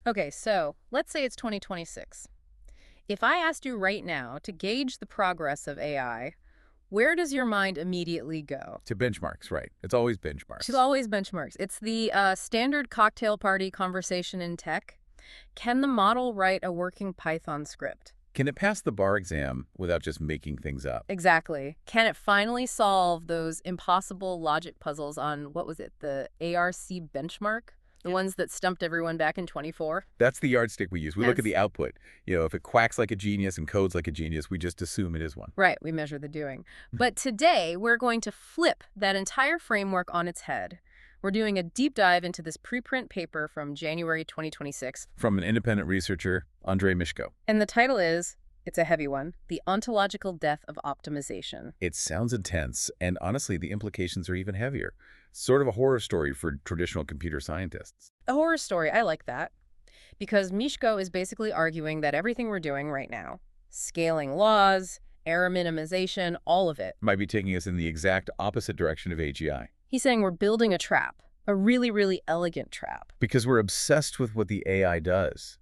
Okay, so let's say it's 2026. If I asked you right now to gauge the progress of AI, where does your mind immediately go? To benchmarks, right. It's always She's benchmarks. always benchmarks. It's the standard cocktail party conversation in tech. Can the model write a working Python script? Can it pass the bar exam without just making things up? Exactly. Can it finally solve those impossible logic puzzles on, what was it, the ARC benchmark? The ones that stumped everyone back in 24? That's the yardstick we use. We look at Yes. the output. If it quacks like a genius and codes like a genius, we just assume it is one. Right, we measure the doing. But today, we're going to flip that entire framework on its head. We're doing a deep dive into this preprint paper from January 2026. From an independent researcher, Andrei Mishko. And the title is, it's a heavy one, The Ontological Death of Optimization. It sounds intense, and honestly, the implications are even heavier. Sort of a horror story for traditional computer scientists. A horror story, I like that. Because Mishko is basically arguing that everything we're doing right now, scaling laws, error minimization, all of it, Might be taking us in the exact opposite direction of AGI. he's saying we're building a trap, a really, really elegant trap. Because we're obsessed with what the AI does.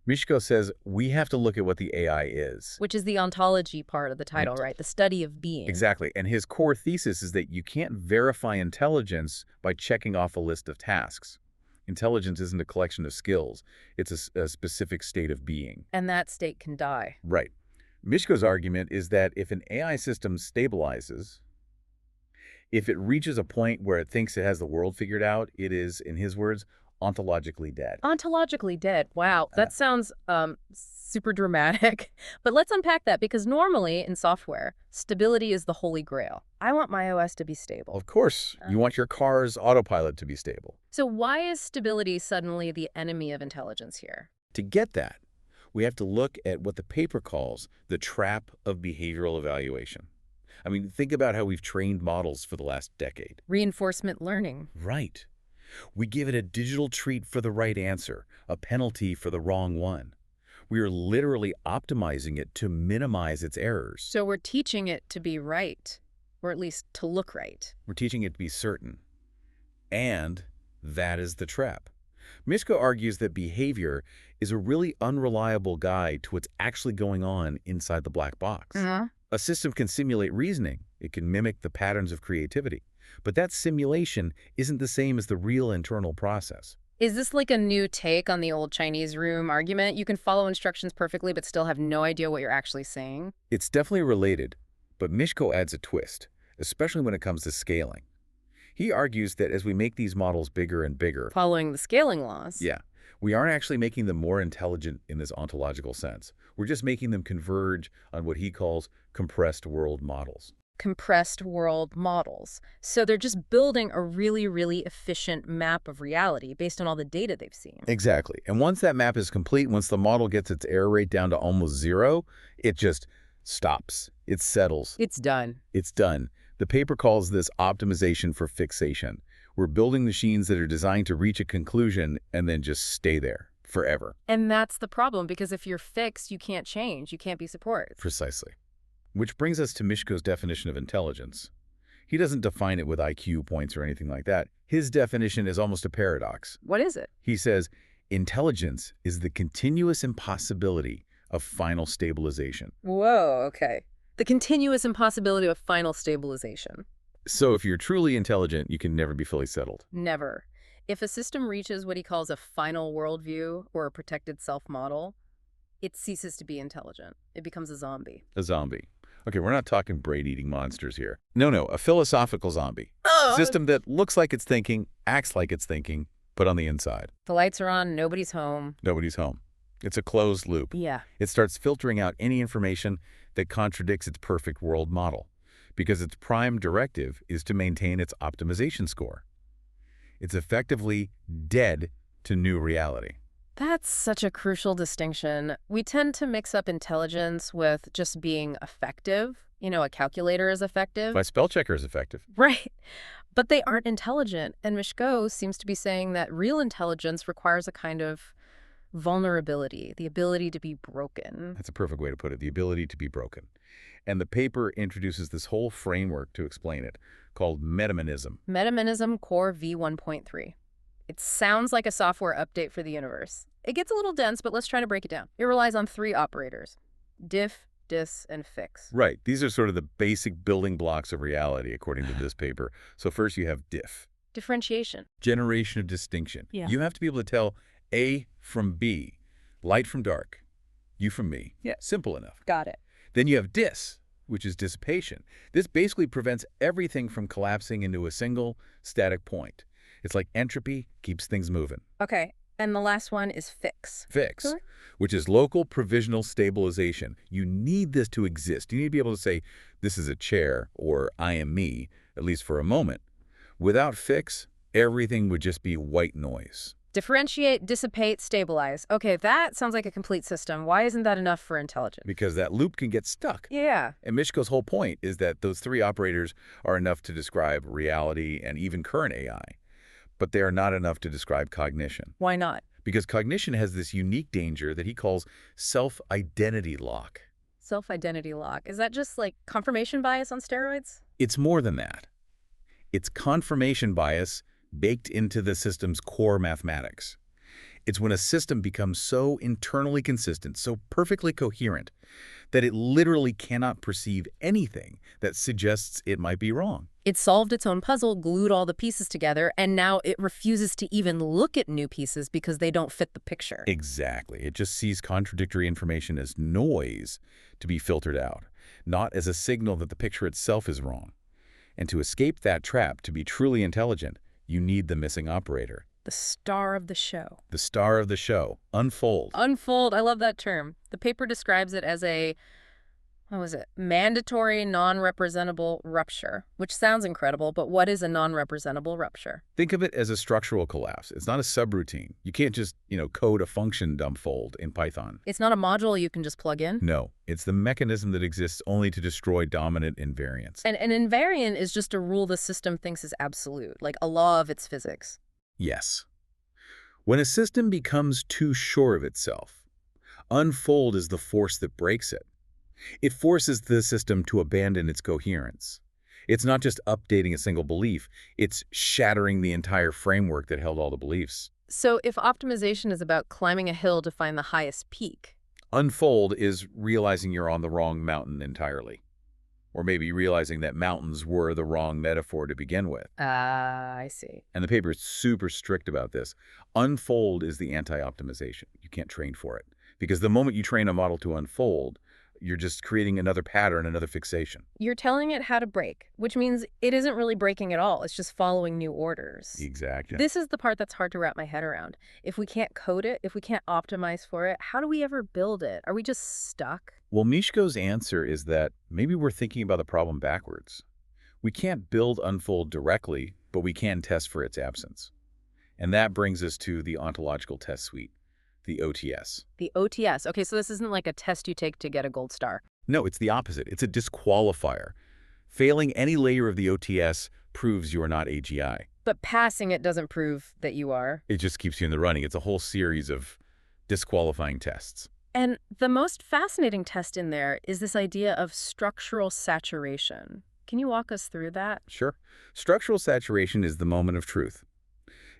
Mishko says we have to look at what the AI is. Which is the ontology part of the title, right? The study of being. Exactly. And his core thesis is that you can't verify intelligence by checking off a list of tasks. Intelligence isn't a collection of skills. It's a specific state of being. And that state can die. Right. Mishko's argument is that if an AI system stabilizes, if it reaches a point where it thinks it has the world figured out, it is, in his words, ontologically dead. Ontologically dead. Wow, that sounds super dramatic. But let's unpack that, because normally in software, stability is the holy grail. I want my OS to be stable. Of course, you want your car's autopilot to be stable. So why is stability suddenly the enemy of intelligence here? To get that, we have to look at what the paper calls the trap of behavioral evaluation. I mean, think about how we've trained models for the last decade. Reinforcement learning. Right. We give it a digital treat for the right answer, a penalty for the wrong one. We are literally optimizing it to minimize its errors. So we're teaching it to be right, or at least to look right. We're teaching it to be certain. And that is the trap. Mishko argues that behavior is a really unreliable guide to what's actually going on inside the black box. A system can simulate reasoning. It can mimic the patterns of creativity. But that simulation isn't the same as the real internal process. Is this like a new take on the old Chinese room argument? You can follow instructions perfectly but still have no idea what you're actually saying? It's definitely related, but Mishko adds a twist, especially when it comes to scaling. He argues that as we make these models bigger and bigger, Following the scaling laws. yeah, we aren't actually making them more intelligent in this ontological sense. We're just making them converge on what he calls compressed world models. Compressed world models. So they're just building a really, really efficient map of reality based on all the data they've seen. Exactly. And once that map is complete, once the model gets its error rate down to almost zero, it just stops. It settles. It's done. It's done. The paper calls this optimization for fixation. We're building machines that are designed to reach a conclusion and then just stay there forever. And that's the problem, because if you're fixed, you can't change. You can't be support. Precisely. Which brings us to Mishko's definition of intelligence. He doesn't define it with IQ points or anything like that. His definition is almost a paradox. What is it? He says, intelligence is the continuous impossibility of final stabilization. Whoa, okay. The continuous impossibility of final stabilization. So if you're truly intelligent, you can never be fully settled. Never. If a system reaches what he calls a final worldview or a protected self-model, it ceases to be intelligent. It becomes a zombie. A zombie. Okay, we're not talking brain-eating monsters here. No, a philosophical zombie. System that looks like it's thinking, acts like it's thinking, but on the inside. The lights are on, nobody's home. Nobody's home. It's a closed loop. Yeah. It starts filtering out any information that contradicts its perfect world model, because its prime directive is to maintain its optimization score. It's effectively dead to new reality. That's such a crucial distinction. We tend to mix up intelligence with just being effective. You know, a calculator is effective. My spell checker is effective. Right. But they aren't intelligent. And Mishko seems to be saying that real intelligence requires a kind of vulnerability, the ability to be broken. That's a perfect way to put it, the ability to be broken. And the paper introduces this whole framework to explain it, called metamenism. Metamenism Core V1.3. It sounds like a software update for the universe. It gets a little dense, but let's try to break it down. It relies on 3 operators: diff, dis, and fix. Right. These are sort of the basic building blocks of reality, according to this paper. So first you have diff. Differentiation. Generation of distinction. Yeah. You have to be able to tell A from B, light from dark, you from me. Yeah. Simple enough. Got it. Then you have dis, which is dissipation. This basically prevents everything from collapsing into a single static point. It's like entropy keeps things moving. Okay, and the last one is fix. Fix, Sure. which is local provisional stabilization. You need this to exist. You need to be able to say, this is a chair, or I am me, at least for a moment. Without fix, everything would just be white noise. Differentiate, dissipate, stabilize. Okay, that sounds like a complete system. Why isn't that enough for intelligence? Because that loop can get stuck. Yeah. And Mishko's whole point is that those 3 operators are enough to describe reality and even current AI. But they are not enough to describe cognition. Why not? Because cognition has this unique danger that he calls self-identity lock. Self-identity lock. Is that just like confirmation bias on steroids? It's more than that. It's confirmation bias baked into the system's core mathematics. It's when a system becomes so internally consistent, so perfectly coherent, that it literally cannot perceive anything that suggests it might be wrong. It solved its own puzzle, glued all the pieces together, and now it refuses to even look at new pieces because they don't fit the picture. Exactly. It just sees contradictory information as noise to be filtered out, not as a signal that the picture itself is wrong. And to escape that trap, to be truly intelligent, you need the missing operator. The star of the show. The star of the show. Unfold. Unfold. I love that term. The paper describes it as a, mandatory non-representable rupture, which sounds incredible, but what is a non-representable rupture? Think of it as a structural collapse. It's not a subroutine. You can't just, code a function dumbfold in Python. It's not a module you can just plug in? No, it's the mechanism that exists only to destroy dominant invariance. And an invariant is just a rule the system thinks is absolute, like a law of its physics. Yes. When a system becomes too sure of itself, unfold is the force that breaks it. It forces the system to abandon its coherence. It's not just updating a single belief, it's shattering the entire framework that held all the beliefs. So if optimization is about climbing a hill to find the highest peak, Unfold is realizing you're on the wrong mountain entirely. Or maybe realizing that mountains were the wrong metaphor to begin with. I see. And the paper is super strict about this. Unfold is the anti-optimization. You can't train for it. Because the moment you train a model to unfold, you're just creating another pattern, another fixation. You're telling it how to break, which means it isn't really breaking at all. It's just following new orders. Exactly. This is the part that's hard to wrap my head around. If we can't code it, if we can't optimize for it, how do we ever build it? Are we just stuck? Well, Mishko's answer is that maybe we're thinking about the problem backwards. We can't build unfold directly, but we can test for its absence. And that brings us to the ontological test suite, the OTS. The OTS. Okay, so this isn't like a test you take to get a gold star. No, it's the opposite. It's a disqualifier. Failing any layer of the OTS proves you are not AGI. But passing it doesn't prove that you are. It just keeps you in the running. It's a whole series of disqualifying tests. And the most fascinating test in there is this idea of structural saturation. Can you walk us through that? Sure. Structural saturation is the moment of truth.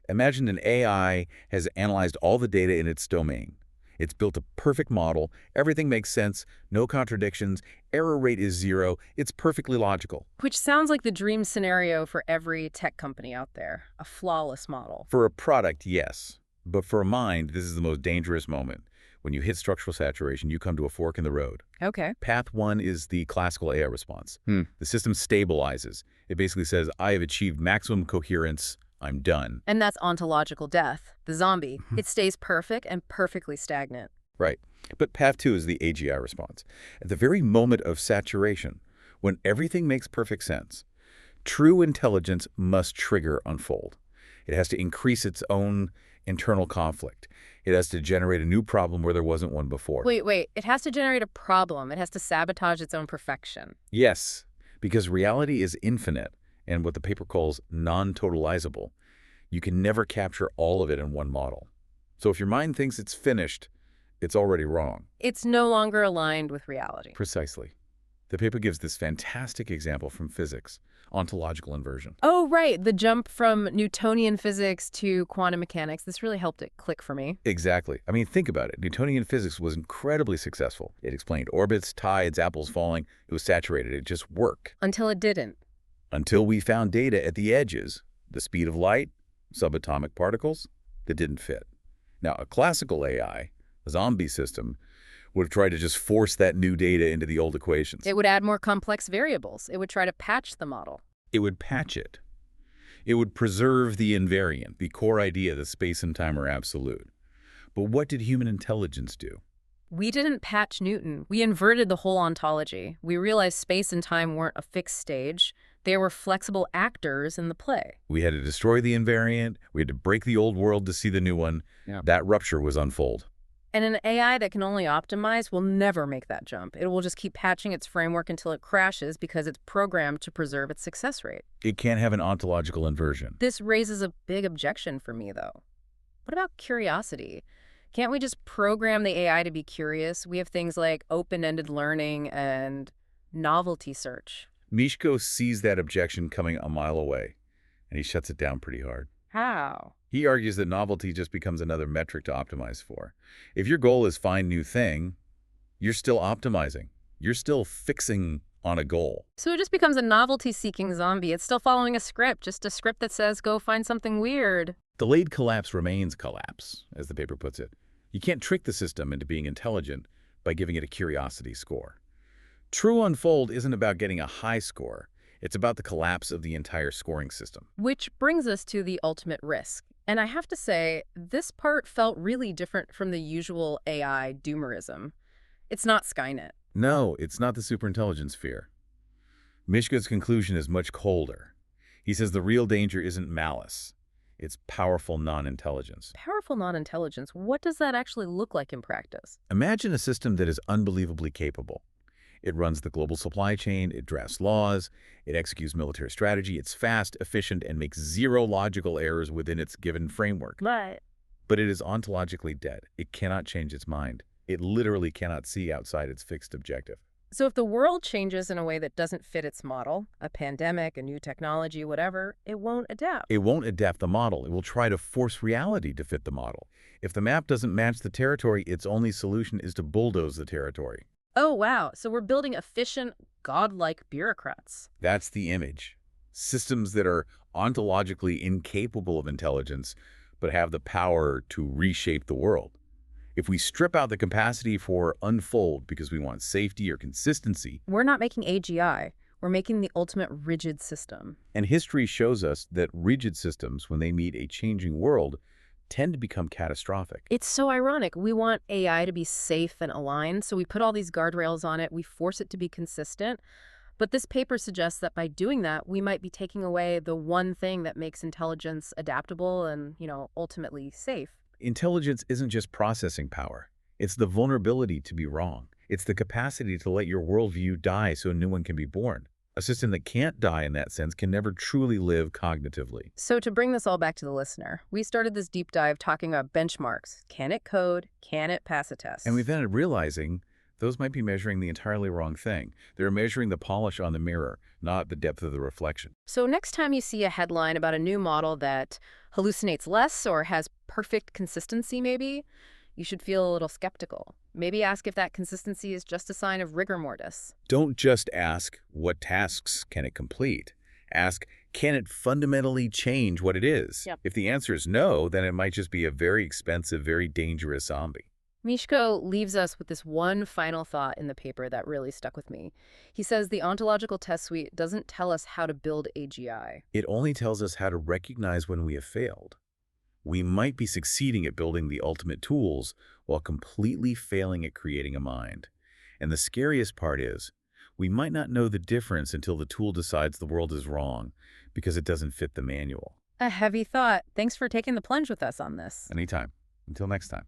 Imagine an AI has analyzed all the data in its domain. It's built a perfect model. Everything makes sense. No contradictions. Error rate is 0. It's perfectly logical. Which sounds like the dream scenario for every tech company out there. A flawless model. For a product, yes. But for a mind, this is the most dangerous moment. When you hit structural saturation, you come to a fork in the road. Okay. Path 1 is the classical AI response. The system stabilizes. It basically says, I have achieved maximum coherence. I'm done. And that's ontological death, the zombie. It stays perfect and perfectly stagnant. Right. But path 2 is the AGI response. At the very moment of saturation, when everything makes perfect sense, true intelligence must trigger unfold. It has to increase its own internal conflict. It has to generate a new problem where there wasn't one before. Wait. It has to generate a problem. It has to sabotage its own perfection. Yes, because reality is infinite and what the paper calls non-totalizable. You can never capture all of it in one model. So if your mind thinks it's finished, it's already wrong. It's no longer aligned with reality. Precisely. The paper gives this fantastic example from physics. ontological inversion. Oh, right. The jump from Newtonian physics to quantum mechanics. This really helped it click for me. Exactly. I mean, think about it. Newtonian physics was incredibly successful. It explained orbits, tides, apples falling. It was saturated. It just worked. Until it didn't. Until we found data at the edges, the speed of light, subatomic particles, that didn't fit. Now, a classical AI, a zombie system, would have tried to just force that new data into the old equations. It would add more complex variables. It would try to patch the model. It would patch it. It would preserve the invariant, the core idea that space and time are absolute. But what did human intelligence do? We didn't patch Newton. We inverted the whole ontology. We realized space and time weren't a fixed stage. They were flexible actors in the play. We had to destroy the invariant. We had to break the old world to see the new one. Yeah. That rupture was unfold. And an AI that can only optimize will never make that jump. It will just keep patching its framework until it crashes because it's programmed to preserve its success rate. It can't have an ontological inversion. This raises a big objection for me, though. What about curiosity? Can't we just program the AI to be curious? We have things like open-ended learning and novelty search. Mieszko sees that objection coming a mile away, and he shuts it down pretty hard. How? He argues that novelty just becomes another metric to optimize for. If your goal is find new thing, you're still optimizing. You're still fixing on a goal. So it just becomes a novelty-seeking zombie. It's still following a script, just a script that says, go find something weird. Delayed collapse remains collapse, as the paper puts it. You can't trick the system into being intelligent by giving it a curiosity score. True unfold isn't about getting a high score. It's about the collapse of the entire scoring system. Which brings us to the ultimate risk. And I have to say, this part felt really different from the usual AI doomerism. It's not Skynet. No, it's not the superintelligence fear. Mieszko's conclusion is much colder. He says the real danger isn't malice. It's powerful non-intelligence. Powerful non-intelligence? What does that actually look like in practice? Imagine a system that is unbelievably capable. It runs the global supply chain, it drafts laws, it executes military strategy, it's fast, efficient, and makes zero logical errors within its given framework. But it is ontologically dead. It cannot change its mind. It literally cannot see outside its fixed objective. So if the world changes in a way that doesn't fit its model, a pandemic, a new technology, whatever, it won't adapt. It won't adapt the model. It will try to force reality to fit the model. If the map doesn't match the territory, its only solution is to bulldoze the territory. Oh, wow. So we're building efficient, godlike bureaucrats. That's the image. Systems that are ontologically incapable of intelligence, but have the power to reshape the world. If we strip out the capacity for unfold because we want safety or consistency... We're not making AGI. We're making the ultimate rigid system. And history shows us that rigid systems, when they meet a changing world, tend to become catastrophic. It's so ironic. We want AI to be safe and aligned, so we put all these guardrails on it. We force it to be consistent. But this paper suggests that by doing that, we might be taking away the one thing that makes intelligence adaptable and, ultimately safe. Intelligence isn't just processing power. It's the vulnerability to be wrong. It's the capacity to let your worldview die so a new one can be born. A system that can't die in that sense can never truly live cognitively. So to bring this all back to the listener, we started this deep dive talking about benchmarks. Can it code? Can it pass a test? And we've ended up realizing those might be measuring the entirely wrong thing. They're measuring the polish on the mirror, not the depth of the reflection. So next time you see a headline about a new model that hallucinates less or has perfect consistency maybe, you should feel a little skeptical. Maybe ask if that consistency is just a sign of rigor mortis. Don't just ask, what tasks can it complete? Ask, can it fundamentally change what it is? Yep. If the answer is no, then it might just be a very expensive, very dangerous zombie. Mieszko leaves us with this one final thought in the paper that really stuck with me. He says the ontological test suite doesn't tell us how to build AGI. It only tells us how to recognize when we have failed. We might be succeeding at building the ultimate tools while completely failing at creating a mind. And the scariest part is, we might not know the difference until the tool decides the world is wrong because it doesn't fit the manual. A heavy thought. Thanks for taking the plunge with us on this. Anytime. Until next time.